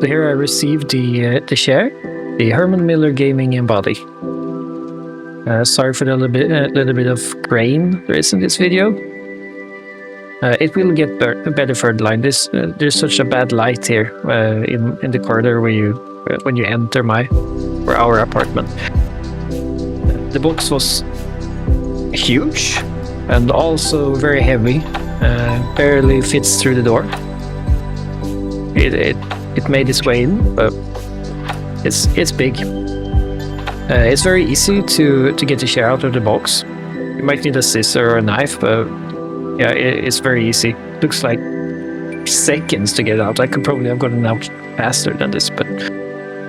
So here I received the share, the Herman Miller Gaming Embody. Sorry for the little bit of grain there is in this video. It will get better for the line. There's such a bad light here in the corridor when you enter our apartment. The box was huge and also very heavy. Barely fits through the door. It made its way in, but it's big. It's very easy to get the share out of the box. You might need a scissor or a knife, but yeah, it's very easy. It looks like seconds to get out. I could probably have gotten out faster than this, but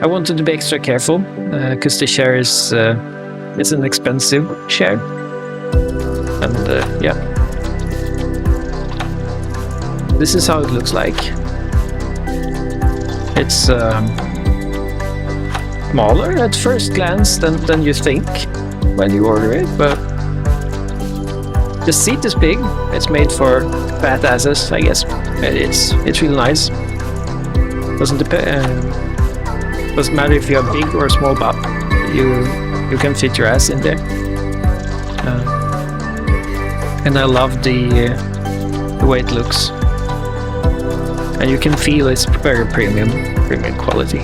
I wanted to be extra careful because the share is an expensive share, and yeah, this is how it looks like. It's smaller at first glance than you think when you order it, but the seat is big. It's made for fat asses, I guess. It's really nice. Doesn't matter if you have big or small butt. You can fit your ass in there. And I love the way it looks. And you can feel it's very premium quality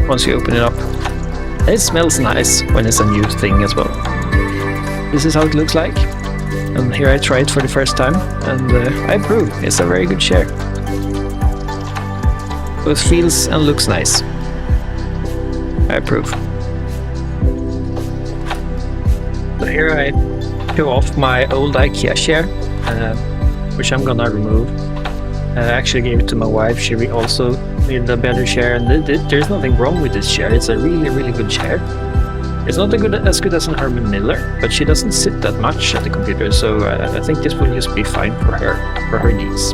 once you open it up. And it smells nice when it's a new thing as well. This is how it looks like. And here I tried it for the first time, and I approve. It's a very good share. Both feels and looks nice. I approve. So here I show off my old IKEA share, which I'm gonna remove. I actually gave it to my wife. She also needed a better share, and there's nothing wrong with this share. It's a really good share. It's not as good as an Herman Miller, but she doesn't sit that much at the computer, so I think this will just be fine for her needs.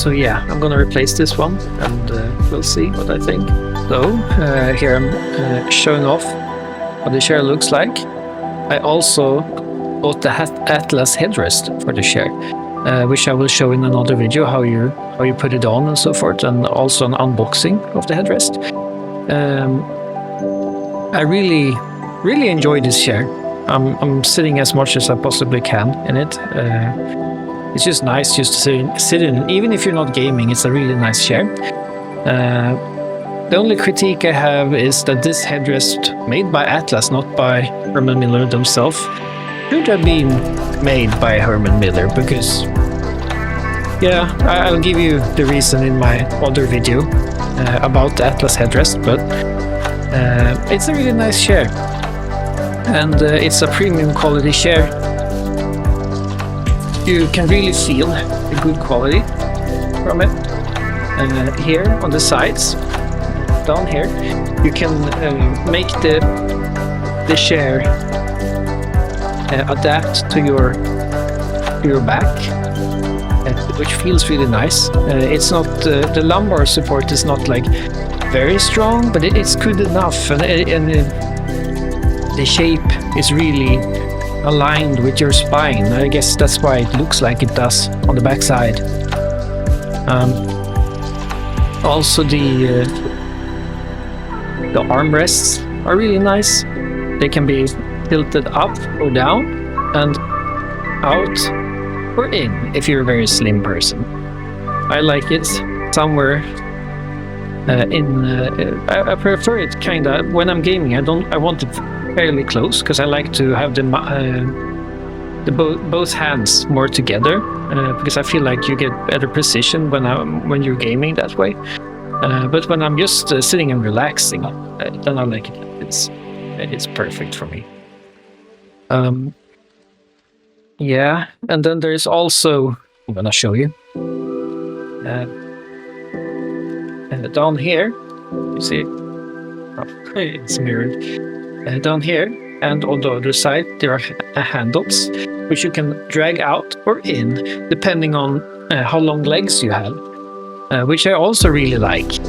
So yeah, I'm gonna replace this one, and we'll see what I think. So here I'm showing off what the share looks like. I also bought the Atlas headrest for the share, which I will show in another video how you put it on and so forth, and also an unboxing of the headrest. I really enjoy this share. I'm sitting as much as I possibly can in it. It's just nice just to sit in. Even if you're not gaming, it's a really nice share. The only critique I have is that this headrest, made by Atlas, not by Herman Miller themselves, should have been made by Herman Miller, because yeah, I'll give you the reason in my other video about the Atlas headrest, but it's a really nice share, and it's a premium quality share. You can really feel the good quality from it. Here on the sides, down here, you can make the share adapt to your back, which feels really nice. It's not the lumbar support is not like very strong, but it's good enough, and the shape is really aligned with your spine. I guess that's why it looks like it does on the back side. Also the armrests are really nice. They can be tilted up or down and out or in if you're a very slim person. I like it somewhere I prefer it kinda when I'm gaming. I want it fairly close, because I like to have both hands more together, because I feel like you get better precision when you're gaming that way. But when I'm just sitting and relaxing, then I like it. It's perfect for me. Yeah, and then there's also, I'm gonna show you. And down here, you see, it's mirrored. Down here and on the other side, there are handles which you can drag out or in, depending on how long legs you have, which I also really like.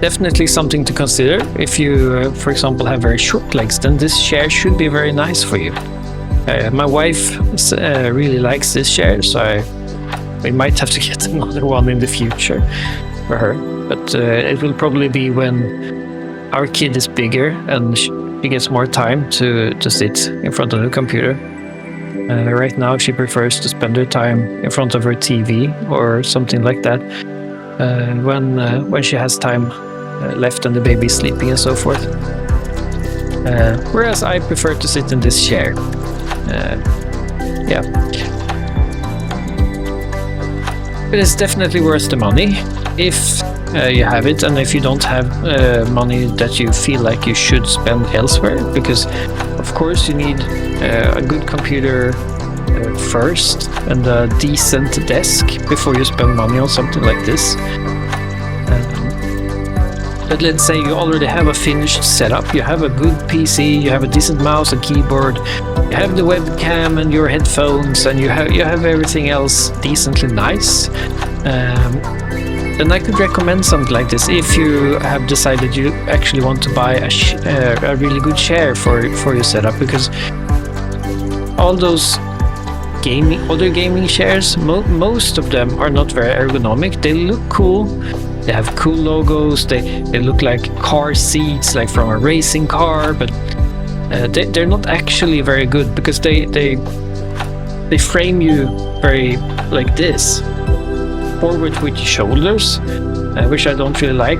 Definitely something to consider. If you, for example, have very short legs, then this chair should be very nice for you. My wife really likes this chair, so We might have to get another one in the future for her, but it will probably be when our kid is bigger and she gets more time to sit in front of the computer. Right now, she prefers to spend her time in front of her TV or something like that when she has time left and the baby is sleeping and so forth. Whereas I prefer to sit in this chair. Yeah. But it's definitely worth the money if you have it, and if you don't have money that you feel like you should spend elsewhere, because of course you need a good computer first and a decent desk before you spend money on something like this. But let's say you already have a finished setup, you have a good PC, you have a decent mouse and keyboard, you have the webcam and your headphones, and you have everything else decently nice. Then I could recommend something like this if you have decided you actually want to buy a really good chair for your setup, because all those other gaming chairs, most of them are not very ergonomic. They look cool, they have cool logos, they look like car seats, like from a racing car, but they're not actually very good, because they frame you very like this, forward with your shoulders, which I don't really like.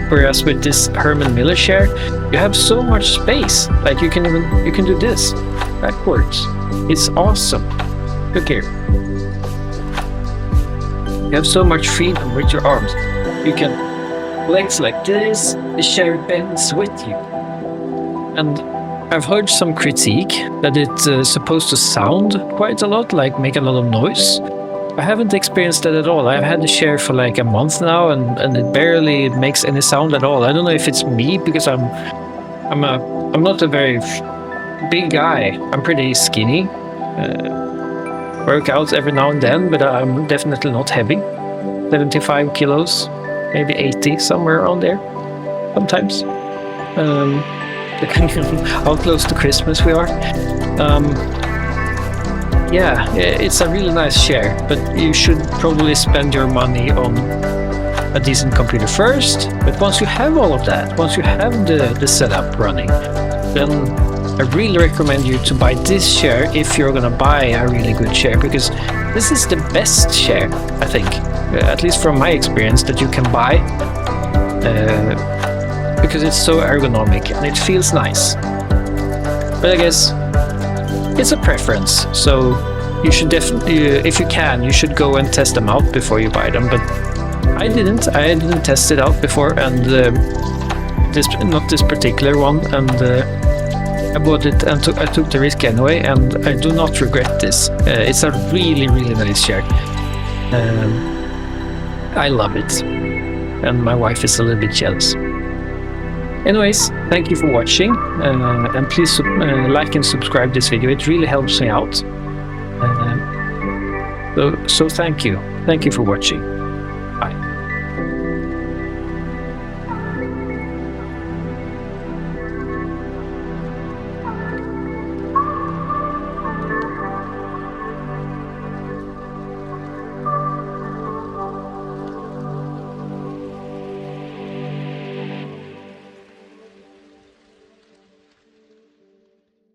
Whereas with this Herman Miller chair, you have so much space. Like you can do this backwards. It's awesome. Look here. You have so much freedom with your arms. You can flex like this. The chair bends with you. And I've heard some critique that it's supposed to sound quite a lot, like make a lot of noise. I haven't experienced that at all. I've had the chair for like a month now, and it barely makes any sound at all. I don't know if it's me, because I'm not a very big guy. I'm pretty skinny. Work out every now and then, but I'm definitely not heavy. 75 kilos, maybe 80, somewhere around there. Sometimes, depending on how close to Christmas we are. Yeah, it's a really nice chair, but you should probably spend your money on a decent computer first. But once you have all of that, once you have the setup running, then I really recommend you to buy this chair if you're gonna buy a really good chair, because this is the best chair, I think, at least from my experience, that you can buy, because it's so ergonomic and it feels nice. But I guess it's a preference, so you should definitely, if you can, you should go and test them out before you buy them. But I didn't test it out before, and not this particular one, and I bought it and I took the risk anyway, and I do not regret this. It's a really, really nice chair. I love it, and my wife is a little bit jealous. Anyways, thank you for watching, and please like and subscribe this video. It really helps me out. So thank you for watching.